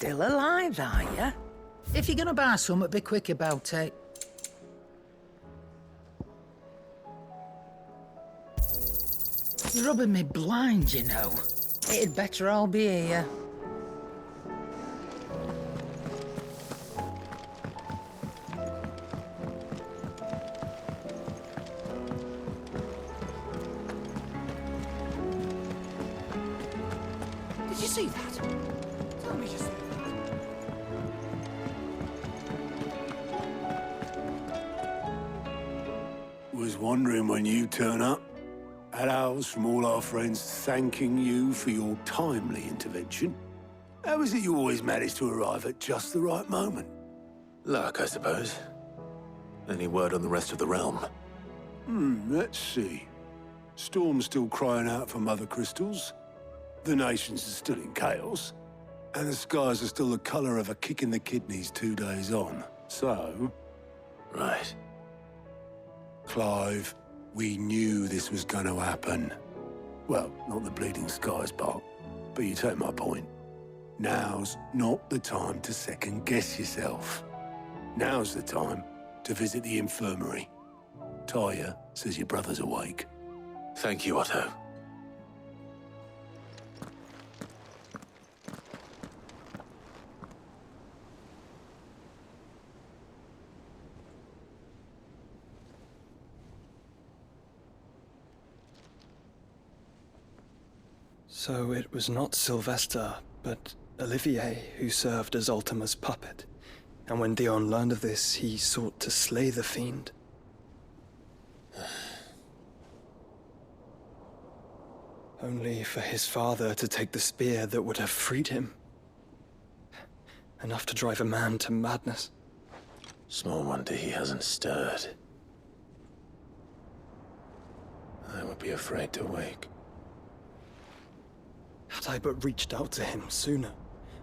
still alive, are you? If you're gonna buy something, be quick about it. You're rubbing me blind, you know. It'd better all be here. Did you see that? Tell me you saw that. Was wondering when you turn up. Had owls from all our friends thanking you for your timely intervention. How is it you always manage to arrive at just the right moment? Luck, I suppose. Any word on the rest of the realm? Let's see. Storm's still crying out for Mother Crystals. The nations are still in chaos. And the skies are still the colour of a kick in the kidneys 2 days on. So... Right. Clive, we knew this was going to happen. Well, not the bleeding skies part, but you take my point. Now's not the time to second-guess yourself. Now's the time to visit the infirmary. Talia says your brother's awake. Thank you, Otto. So it was not Sylvester, but Olivier who served as Ultima's puppet. And when Dion learned of this, he sought to slay the fiend. Only for his father to take the spear that would have freed him. Enough to drive a man to madness. Small wonder he hasn't stirred. I would be afraid to wake. Had I but reached out to him sooner,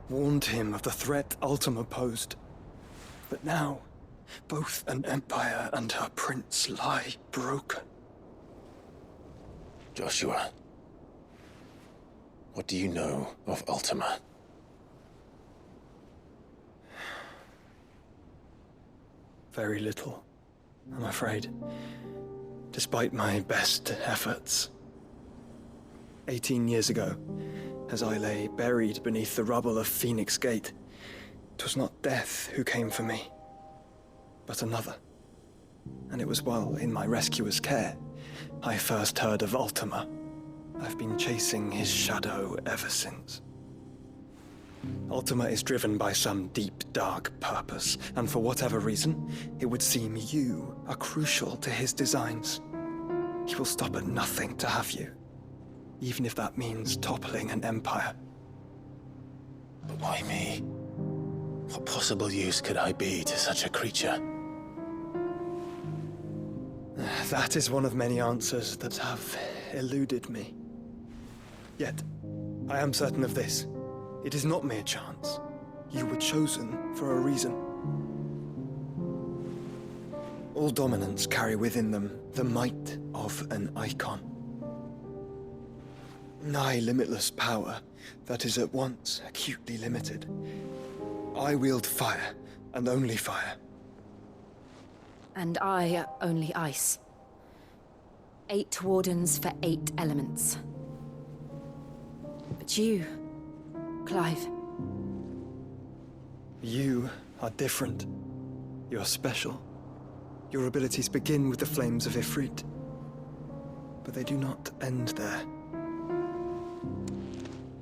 warned him of the threat Ultima posed. But now, both an empire and her prince lie broken. Joshua, what do you know of Ultima? Very little, I'm afraid. Despite my best efforts. 18 years ago, as I lay buried beneath the rubble of Phoenix Gate, 'twas not death who came for me, but another. And it was while in my rescuer's care, I first heard of Ultima. I've been chasing his shadow ever since. Ultima is driven by some deep, dark purpose, and for whatever reason, it would seem you are crucial to his designs. He will stop at nothing to have you, even if that means toppling an empire. But why me? What possible use could I be to such a creature? That is one of many answers that have eluded me. Yet, I am certain of this. It is not mere chance. You were chosen for a reason. All dominants carry within them the might of an icon. Nigh limitless power that is at once acutely limited. I wield fire, and only fire. And I only ice. 8 wardens for 8 elements. But you, Clive. You are different. You're special. Your abilities begin with the flames of Ifrit. But they do not end there.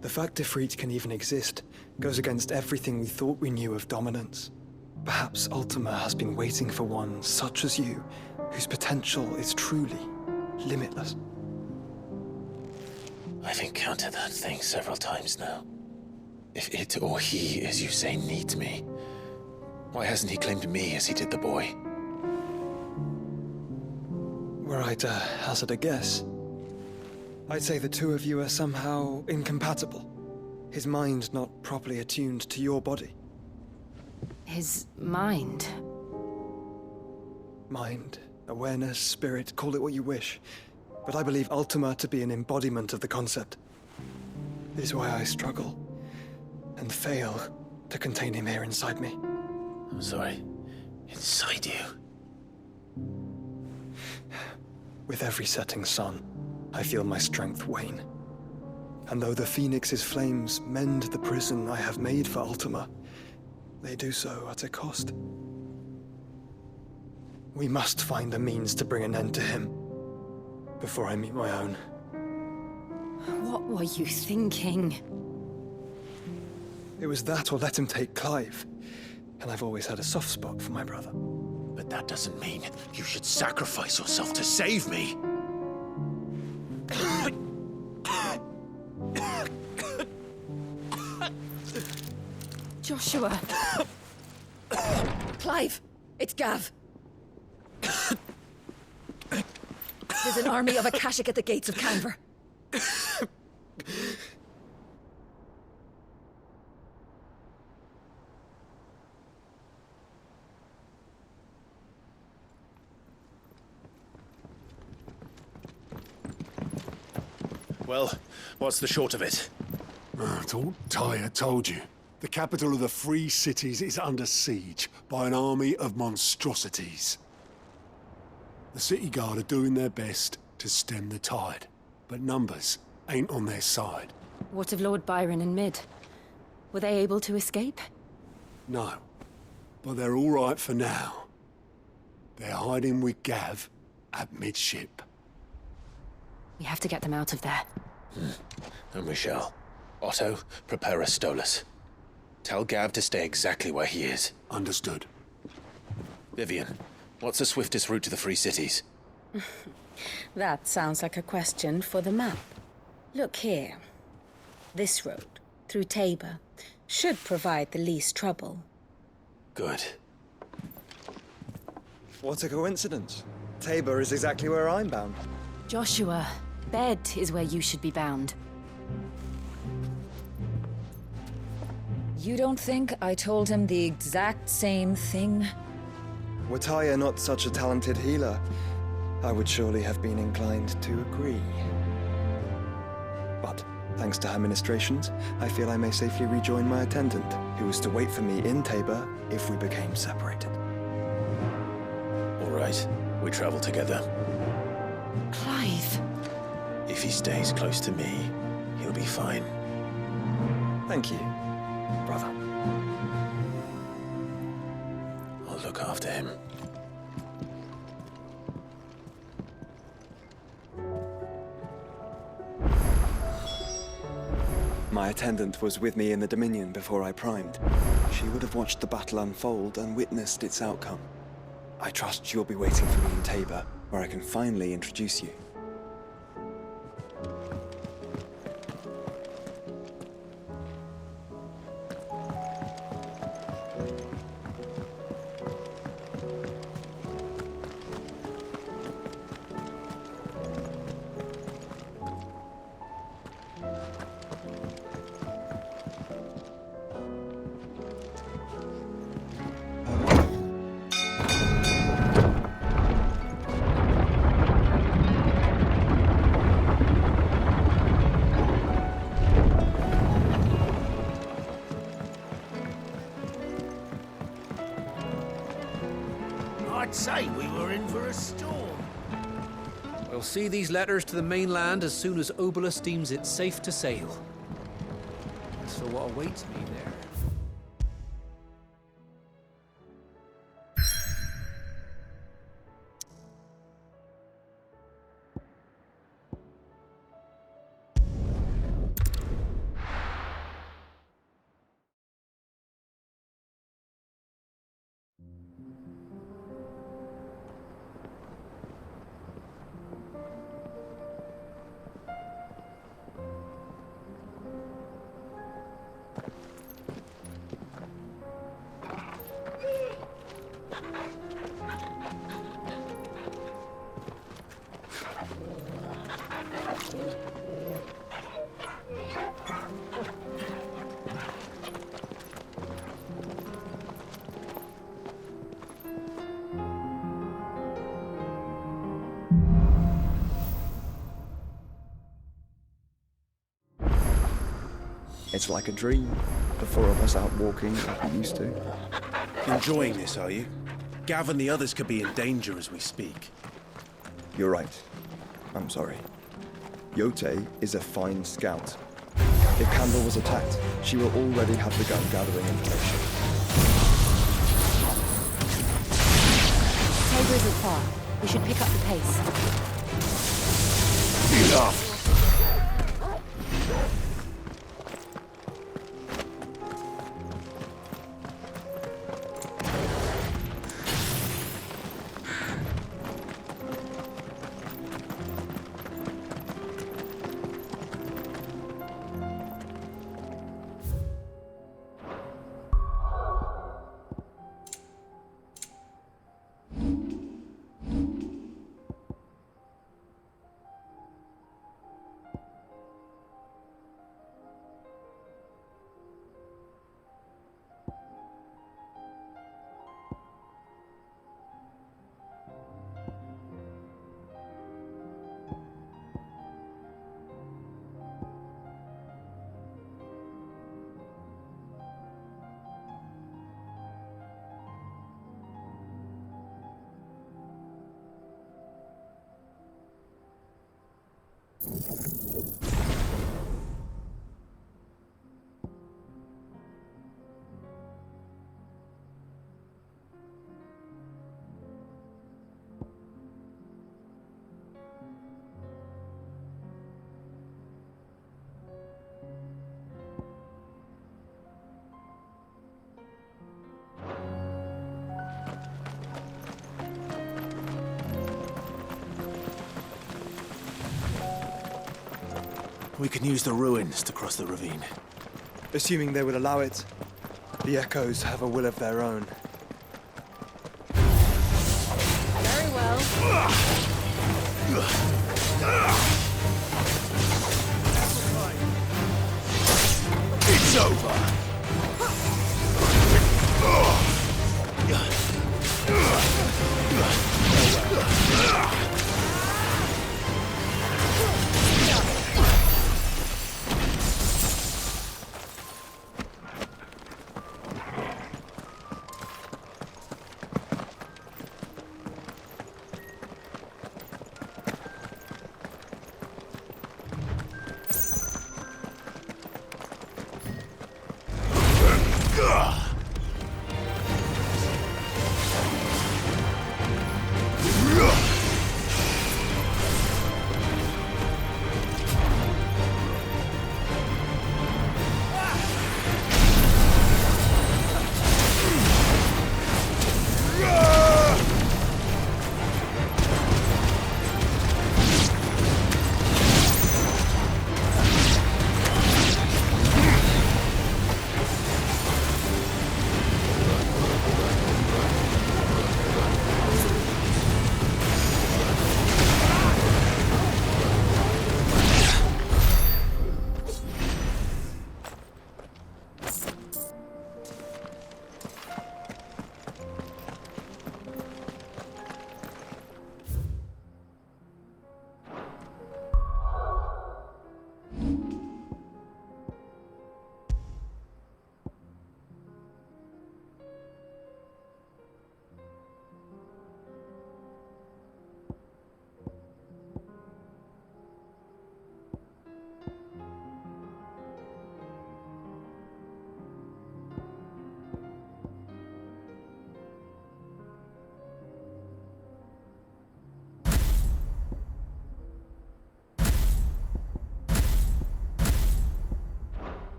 The fact Ifrit can even exist goes against everything we thought we knew of dominance. Perhaps Ultima has been waiting for one such as you, whose potential is truly limitless. I've encountered that thing several times now. If it or he, as you say, needs me, why hasn't he claimed me as he did the boy? Were I to hazard a guess, I'd say the two of you are somehow incompatible. His mind not properly attuned to your body. His mind. Mind, awareness, spirit, call it what you wish. But I believe Ultima to be an embodiment of the concept. It is why I struggle and fail to contain him here inside me. I'm sorry. Inside you? With every setting sun, I feel my strength wane. And though the Phoenix's flames mend the prison I have made for Ultima, they do so at a cost. We must find a means to bring an end to him before I meet my own. What were you thinking? It was that or let him take Clive. And I've always had a soft spot for my brother. But that doesn't mean you should sacrifice yourself to save me. Joshua! Clive! It's Gav! There's an army of Akashic at the gates of Canver. Well, what's the short of it? It's all Tyr told you. The capital of the Free Cities is under siege by an army of monstrosities. The City Guard are doing their best to stem the tide, but numbers ain't on their side. What of Lord Byron and Mid? Were they able to escape? No, but they're all right for now. They're hiding with Gav at midship. We have to get them out of there. And we shall. Otto, prepare a Stolas. Tell Gav to stay exactly where he is. Understood. Vivian, what's the swiftest route to the Free Cities? That sounds like a question for the map. Look here. This road, through Tabor, should provide the least trouble. Good. What a coincidence. Tabor is exactly where I'm bound. Joshua, bed is where you should be bound. You don't think I told him the exact same thing? Were Tyr not such a talented healer, I would surely have been inclined to agree. But, thanks to her ministrations, I feel I may safely rejoin my attendant, who was to wait for me in Tabor if we became separated. All right, we travel together. Clive! If he stays close to me, he'll be fine. Thank you, brother. I'll look after him. My attendant was with me in the Dominion before I primed. She would have watched the battle unfold and witnessed its outcome. I trust you'll be waiting for me in Tabor, where I can finally introduce you. I'd say we were in for a storm. We'll see these letters to the mainland as soon as Obolus deems it safe to sail. As for what awaits me there... It's like a dream. The four of us out walking like we used to. Enjoying this, are you? Gav and the others could be in danger as we speak. You're right. I'm sorry. Yote is a fine scout. If Campbell was attacked, she will already have begun gathering information. Tabor isn't far. We should pick up the pace. Enough! We can use the ruins to cross the ravine. Assuming they would allow it, the Echoes have a will of their own. Very well. It's over!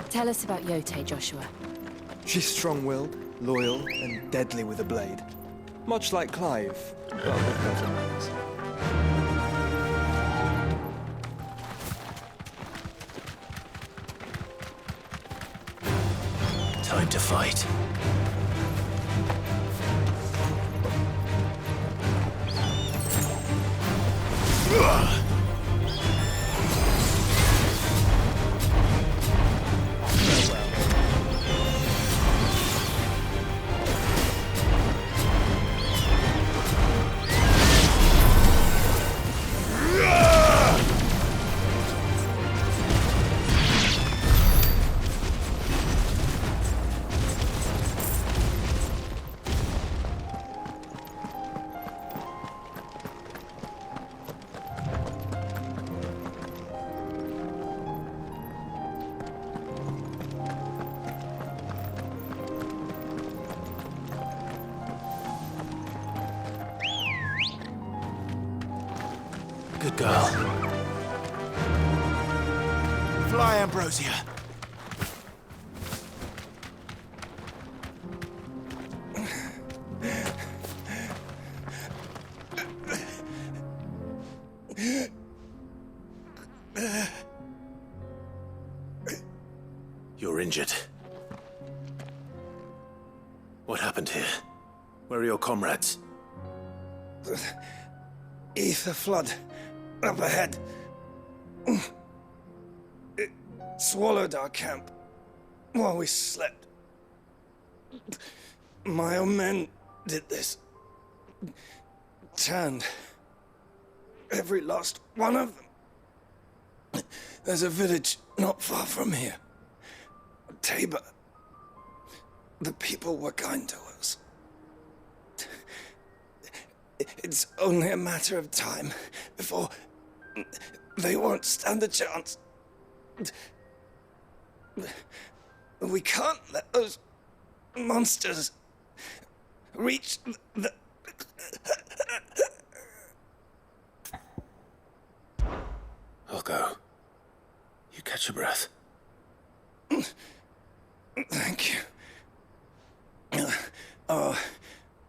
Tell us about Yote, Joshua. She's strong-willed, loyal, and deadly with a blade. Much like Clive, but with better manners. Time to fight. Good girl. Fly, Ambrosia. You're injured. What happened here? Where are your comrades? Ether flood up ahead. It swallowed our camp while we slept. My own men did this. Turned every last one of them. There's a village not far from here. Tabor. The people were kind to us. It's only a matter of time before they won't stand a chance. We can't let those monsters reach the... I'll go. You catch your breath. Thank you. Our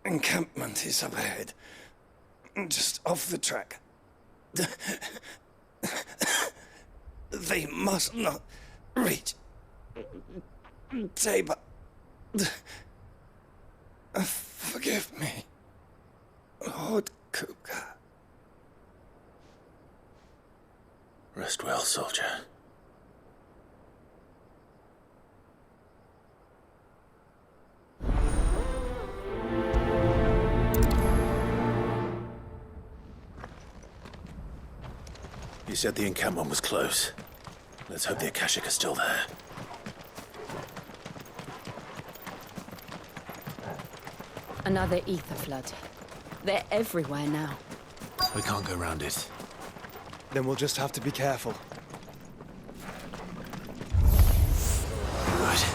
encampment is up ahead. Just off the track. They must not reach Tabor. Forgive me, Lord Kupka. Rest well, soldier. You said the encampment was close. Let's hope the Akashic are still there. Another ether flood. They're everywhere now. We can't go round it. Then we'll just have to be careful. Right.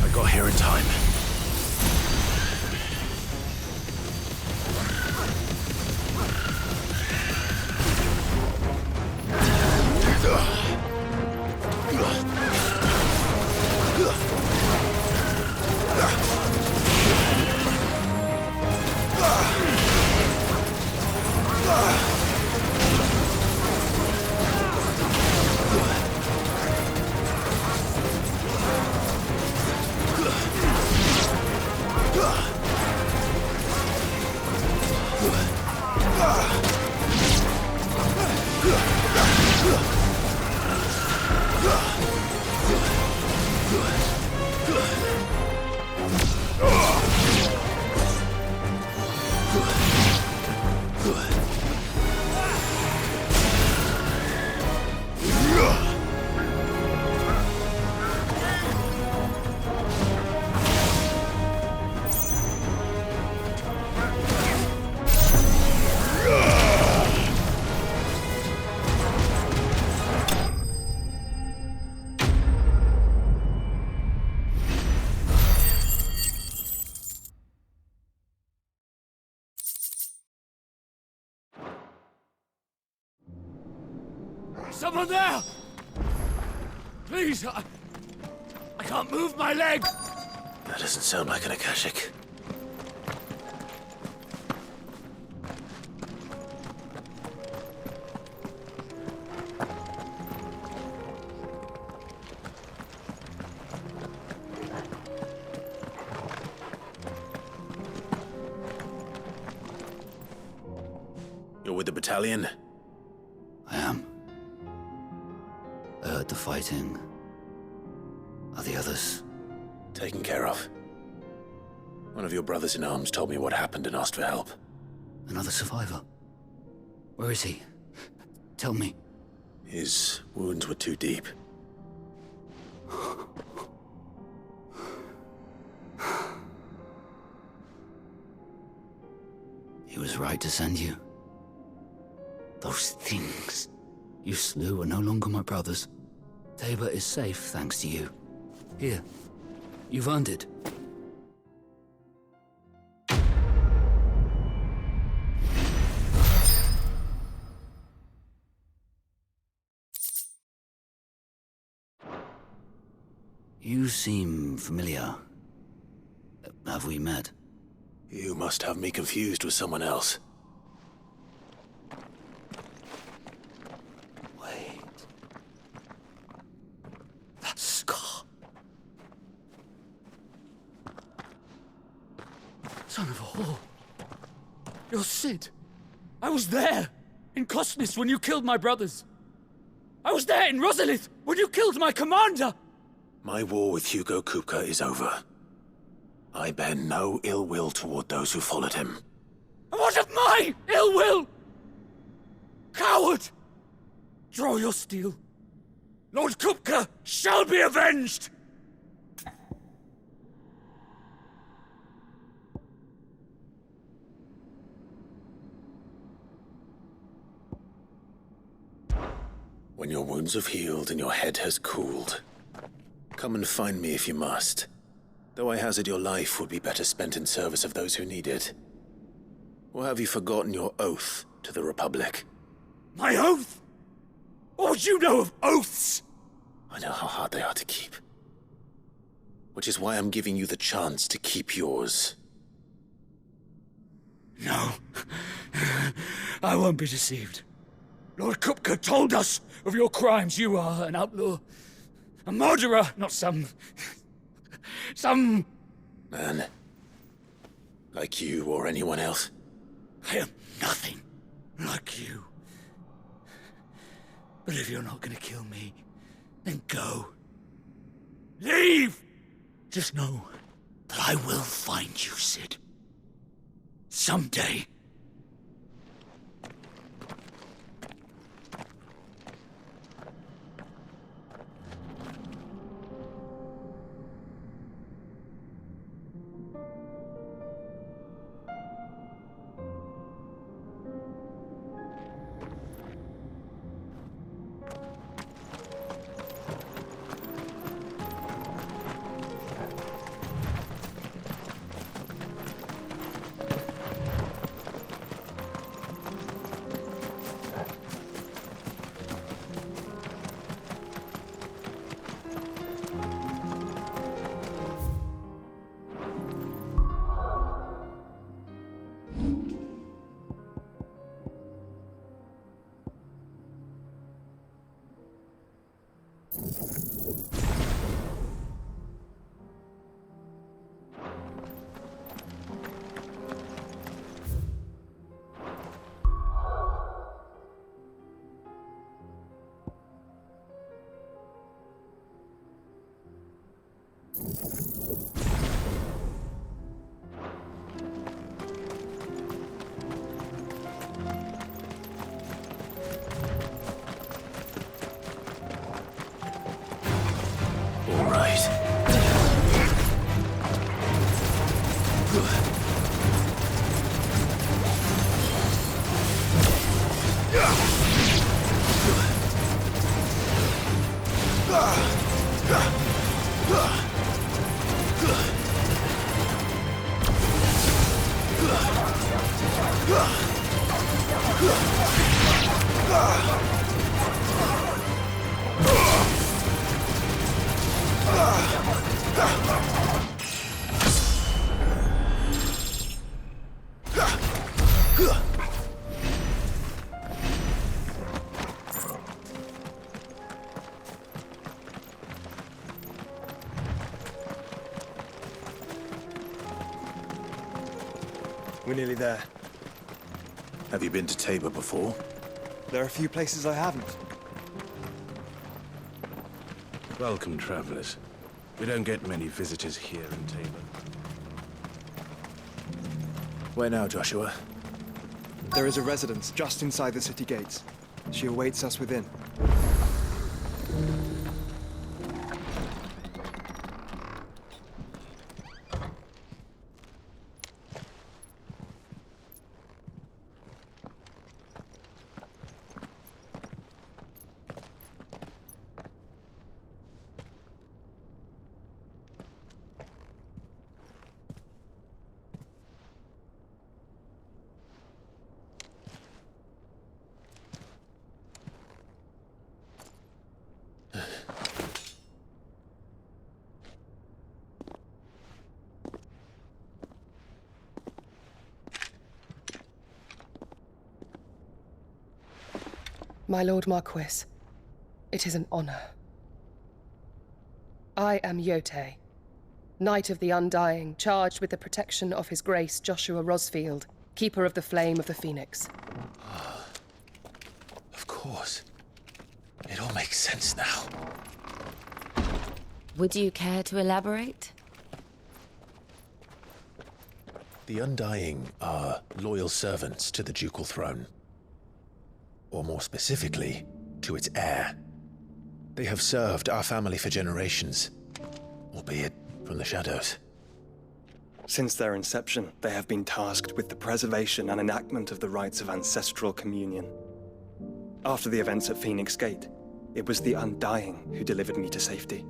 I got here in time. Someone there! Please, I can't move my leg! That doesn't sound like an Akashic. You're with the battalion? I am. I heard the fighting. Are the others? Taken care of. One of your brothers in arms told me what happened and asked for help. Another survivor? Where is he? Tell me. His wounds were too deep. He was right to send you. Those things you slew are no longer my brothers. Tabor is safe thanks to you. Here, you've earned it. You seem familiar. Have we met? You must have me confused with someone else. Wait. That scar. Son of a whore. You're Cid. I was there, in Cosnis, when you killed my brothers. I was there in Rosalith, when you killed my commander! My war with Hugo Kupka is over. I bear no ill will toward those who followed him. And what of my ill will? Coward! Draw your steel. Lord Kupka shall be avenged! When your wounds have healed and your head has cooled, come and find me if you must. Though I hazard your life would be better spent in service of those who need it. Or have you forgotten your oath to the Republic? My oath? What would you know of oaths? I know how hard they are to keep. Which is why I'm giving you the chance to keep yours. No. I won't be deceived. Lord Kupka told us of your crimes. You are an outlaw. A murderer, not some Man. Like you or anyone else. I am nothing like you. But if you're not gonna kill me, then go. Leave! Just know that I will find you, Cid. Someday. All right. We're nearly there. Have you been to Tabor before? There are a few places I haven't. Welcome, travelers. We don't get many visitors here in Tabor. Where now, Joshua? There is a residence just inside the city gates. She awaits us within. My Lord Marquis, it is an honor. I am Yote, Knight of the Undying, charged with the protection of His Grace Joshua Rosfield, Keeper of the Flame of the Phoenix. Of course. It all makes sense now. Would you care to elaborate? The Undying are loyal servants to the ducal throne. Or more specifically, to its heir. They have served our family for generations, albeit from the shadows. Since their inception, they have been tasked with the preservation and enactment of the rites of ancestral communion. After the events at Phoenix Gate, it was the Undying who delivered me to safety.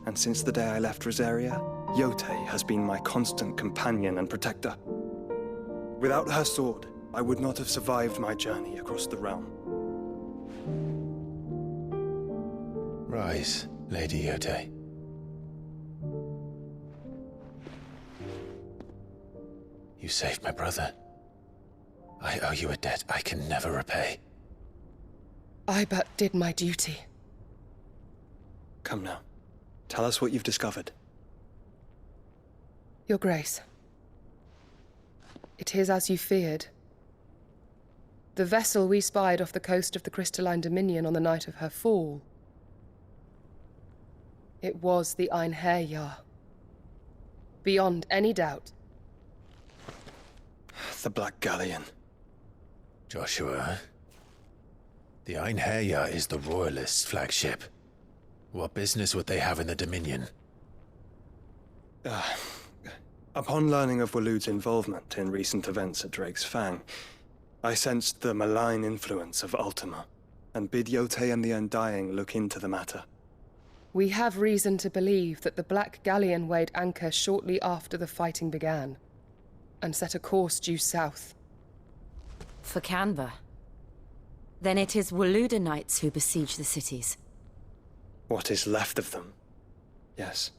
And since the day I left Rosaria, Yote has been my constant companion and protector. Without her sword, I would not have survived my journey across the realm. Rise, Lady Yote. You saved my brother. I owe you a debt I can never repay. I but did my duty. Come now. Tell us what you've discovered. Your Grace. It is as you feared. The vessel we spied off the coast of the Crystalline Dominion on the night of her fall. It was the Einherjar. Beyond any doubt. The Black Galleon. Joshua, the Einherjar is the Royalists' flagship. What business would they have in the Dominion? Upon learning of Waloed's involvement in recent events at Drake's Fang, I sensed the malign influence of Ultima, and bid Yote and the Undying look into the matter. We have reason to believe that the Black Galleon weighed anchor shortly after the fighting began, and set a course due south. For Canva. Then it is Waloeder knights who besiege the cities. What is left of them, yes.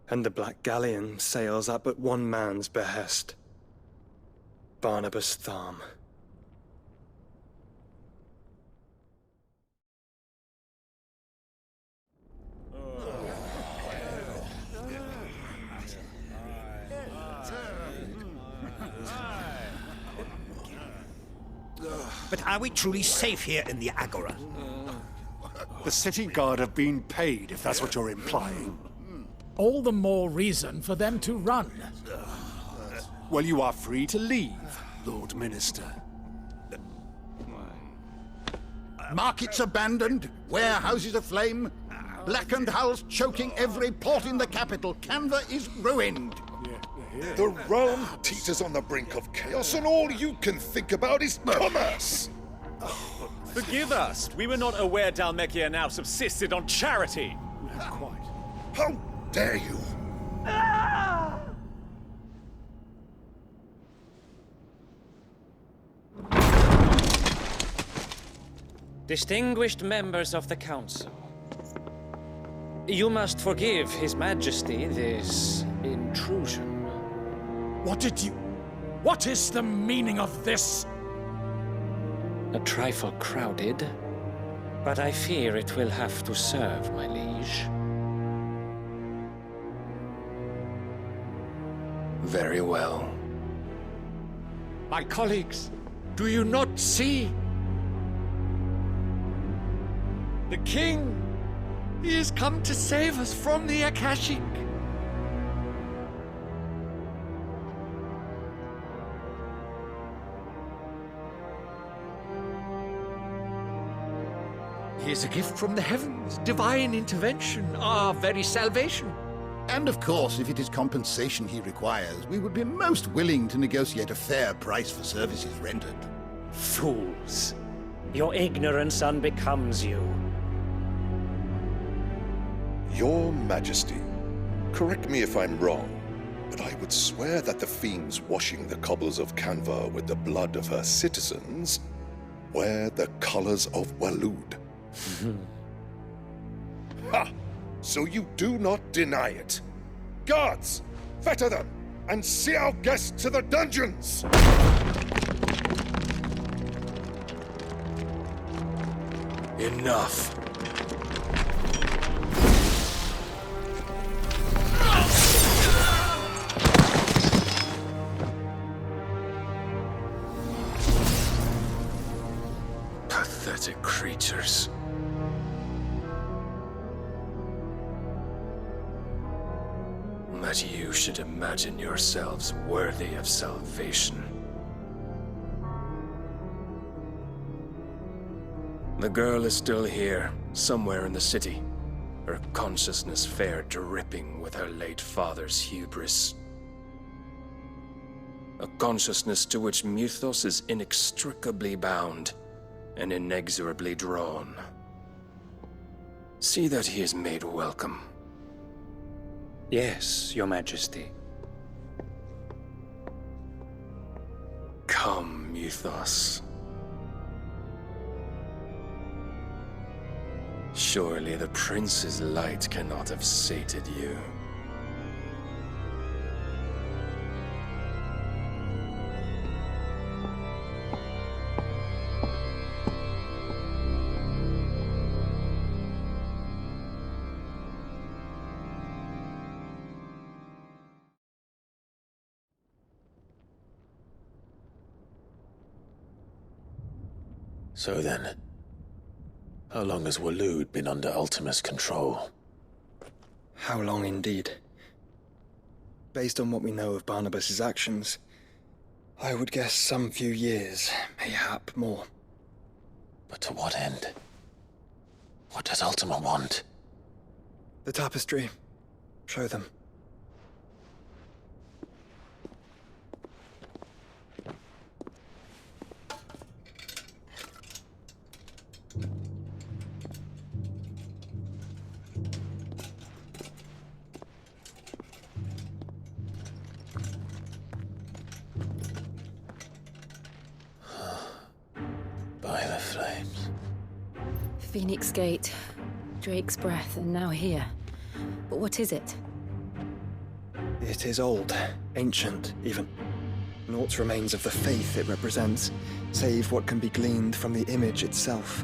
And the Black Galleon sails at but one man's behest. Barnabas Tharm. But are we truly safe here in the Agora? The city guard have been paid, if that's what you're implying. All the more reason for them to run. Well, you are free to leave, Lord Minister. Markets abandoned, warehouses aflame, blackened hulls choking every port in the capital. Canva is ruined. The realm teeters on the brink of chaos, and all you can think about is commerce! Forgive us. We were not aware Dhalmekia now subsisted on charity. Not quite. How dare you! Distinguished members of the Council, you must forgive His Majesty this intrusion. What is the meaning of this? A trifle crowded, but I fear it will have to serve, my liege. Very well. My colleagues, do you not see? The King! He has come to save us from the Akashic! He is a gift from the heavens, divine intervention, our very salvation. And of course, if it is compensation he requires, we would be most willing to negotiate a fair price for services rendered. Fools! Your ignorance unbecomes you. Your Majesty, correct me if I'm wrong, but I would swear that the fiends washing the cobbles of Canva with the blood of her citizens wear the colors of Waloed. Ha! So you do not deny it. Guards, fetter them, and see our guests to the dungeons! Enough. Pathetic creatures. That you should imagine yourselves worthy of salvation. The girl is still here, somewhere in the city, her consciousness fair dripping with her late father's hubris. A consciousness to which Mythos is inextricably bound and inexorably drawn. See that he is made welcome. Yes, Your Majesty. Come, Mythos. Surely the prince's light cannot have sated you. So then, how long has Waloed been under Ultima's control? How long indeed? Based on what we know of Barnabas's actions, I would guess some few years, mayhap more. But to what end? What does Ultima want? The tapestry. Show them. By the flames. Phoenix Gate, Drake's Breath, and now here. But what is it? It is old, ancient, even. Naught remains of the faith it represents, save what can be gleaned from the image itself.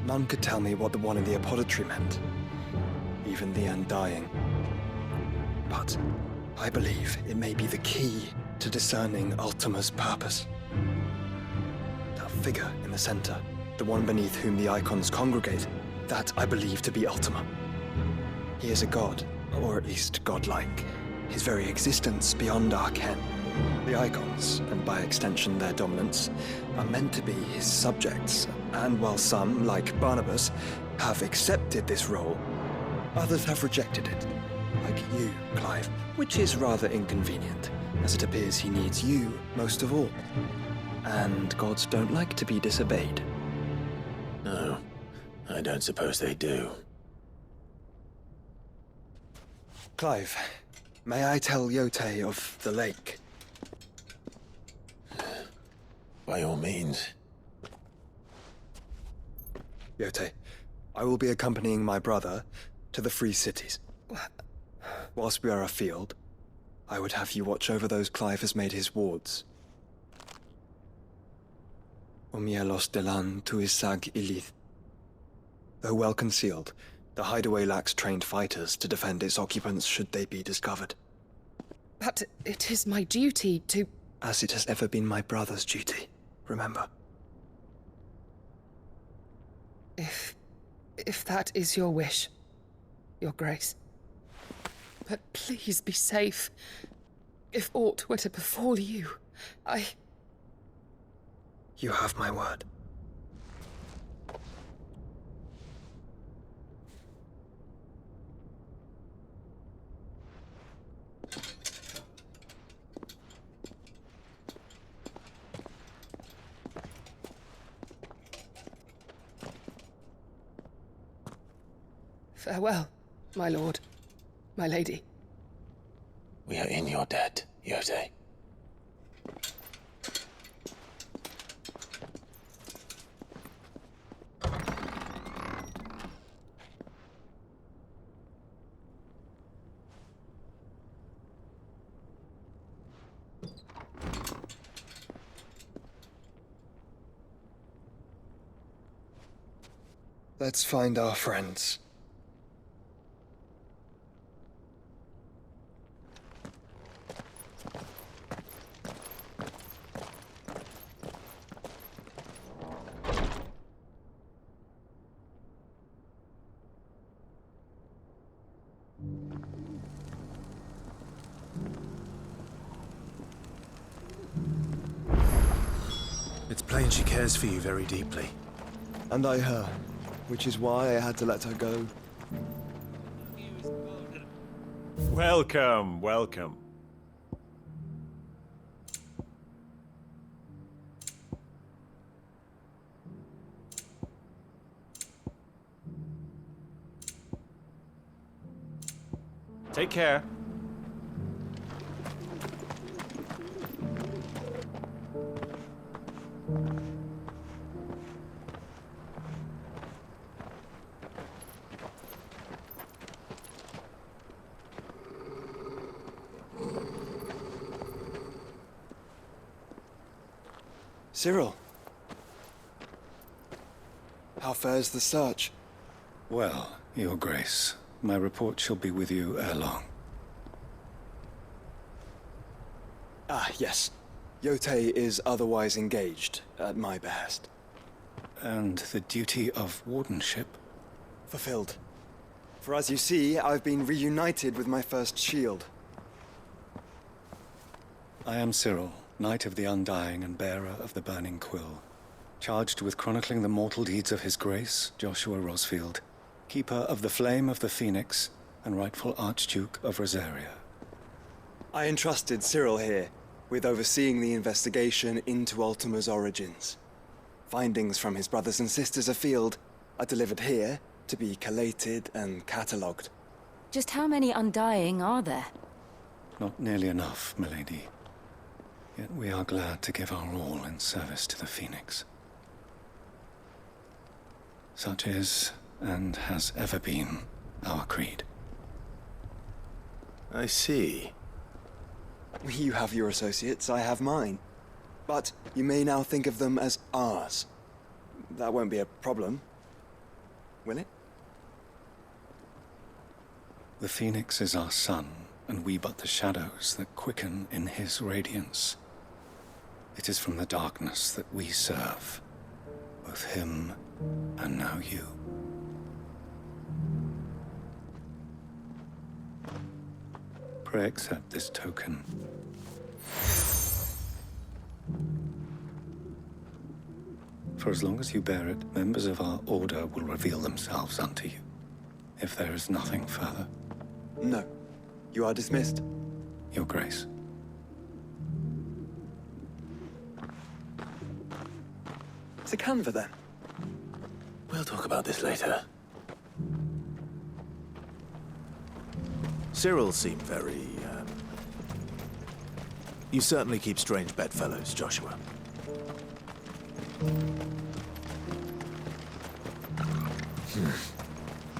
None could tell me what the one in the apothecary meant, even the Undying. But I believe it may be the key to discerning Ultima's purpose. That figure in the center, the one beneath whom the icons congregate, that I believe to be Ultima. He is a god, or at least godlike, his very existence beyond our ken. The icons, and by extension their dominance, are meant to be his subjects, and while some, like Barnabas, have accepted this role, others have rejected it, like you, Clive, which is rather inconvenient, as it appears he needs you most of all. And gods don't like to be disobeyed. No, I don't suppose they do. Clive, may I tell Yote of the lake? By all means. Yote, I will be accompanying my brother to the Free Cities. Whilst we are afield, I would have you watch over those Clive has made his wards. Omielos delan tuisag ilith. Though well concealed, the hideaway lacks trained fighters to defend its occupants should they be discovered. But it is my duty to... As it has ever been my brother's duty, remember. If that is your wish, Your Grace. But please be safe. If aught were to befall you, You have my word. Farewell, my lord, my lady. We are in your debt, Yote. Let's find our friends. It's plain she cares for you very deeply. And I her, which is why I had to let her go. Welcome, welcome. Take care. Cyril. How fares the search? Well, Your Grace, my report shall be with you ere long. Ah, yes. Yotei is otherwise engaged, at my behest. And the duty of wardenship? Fulfilled. For as you see, I've been reunited with my first shield. I am Cyril, Knight of the Undying and bearer of the Burning Quill, charged with chronicling the mortal deeds of His Grace, Joshua Rosfield, Keeper of the Flame of the Phoenix and rightful Archduke of Rosaria. I entrusted Cyril here with overseeing the investigation into Ultima's origins. Findings from his brothers and sisters afield are delivered here to be collated and catalogued. Just how many Undying are there? Not nearly enough, milady. Yet we are glad to give our all in service to the Phoenix. Such is, and has ever been, our creed. I see. You have your associates, I have mine. But you may now think of them as ours. That won't be a problem, will it? The Phoenix is our sun, and we but the shadows that quicken in his radiance. It is from the darkness that we serve, both him and now you. Pray accept this token. For as long as you bear it, members of our order will reveal themselves unto you, if there is nothing further. No. You are dismissed. Your Grace. To Canva, then. We'll talk about this later. Cyril seemed very, You certainly keep strange bedfellows, Joshua.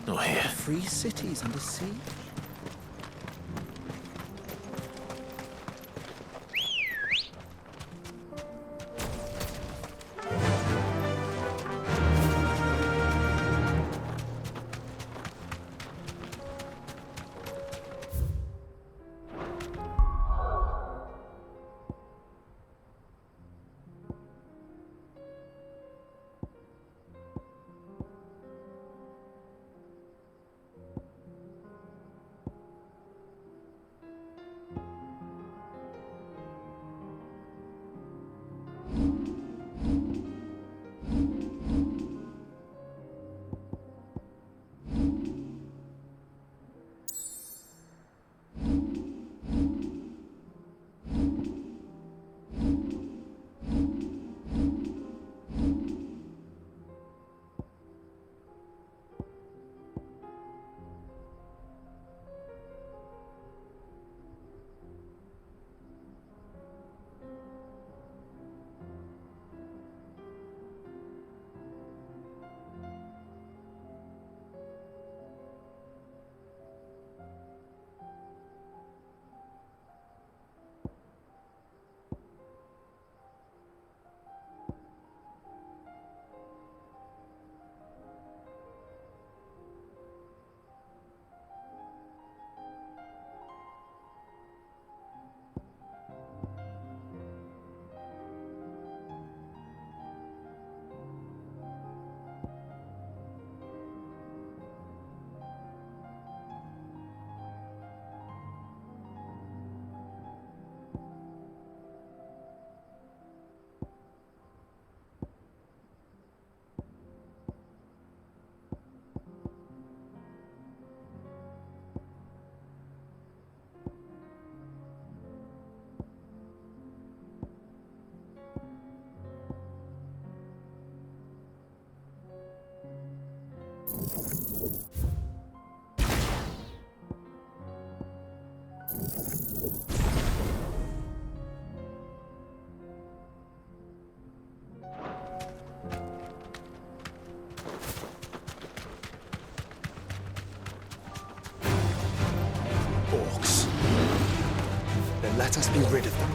Not here. Free cities under siege? Orcs. Then let us be rid of them.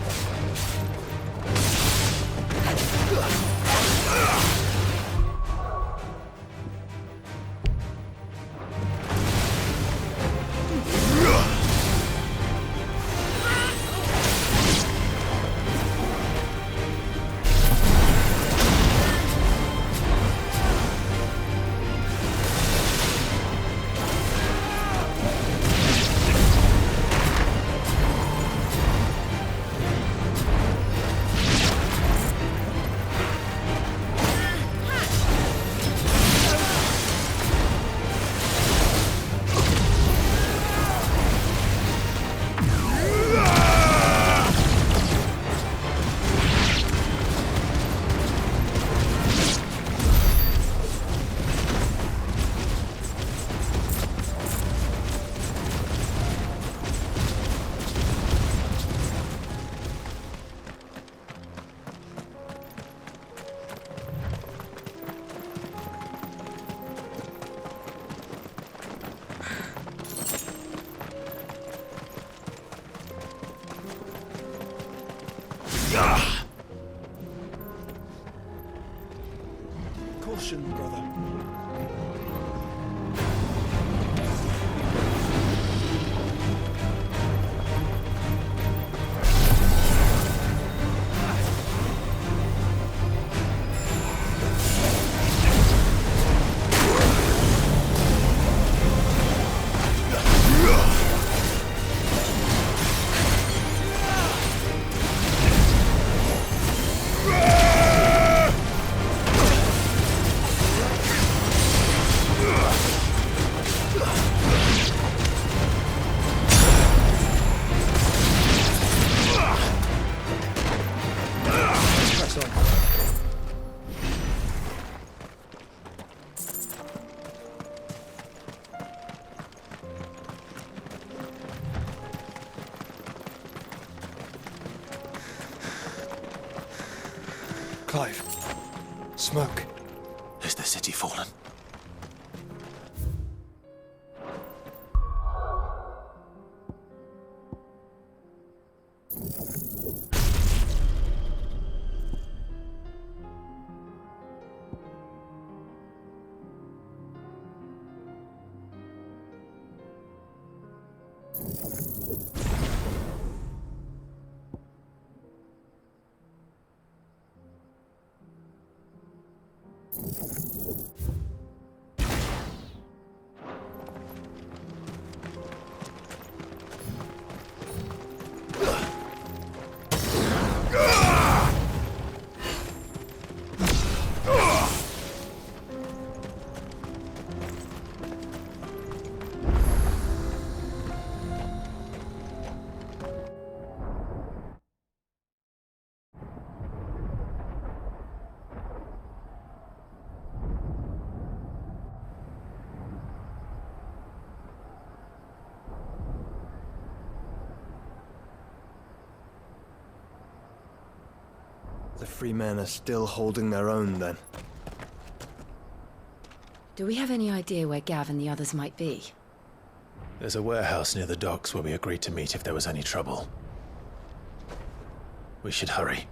Caution, brother. Clive. Smoke. Has the city fallen? The free men are still holding their own, then. Do we have any idea where Gav and the others might be? There's a warehouse near the docks where we agreed to meet if there was any trouble. We should hurry.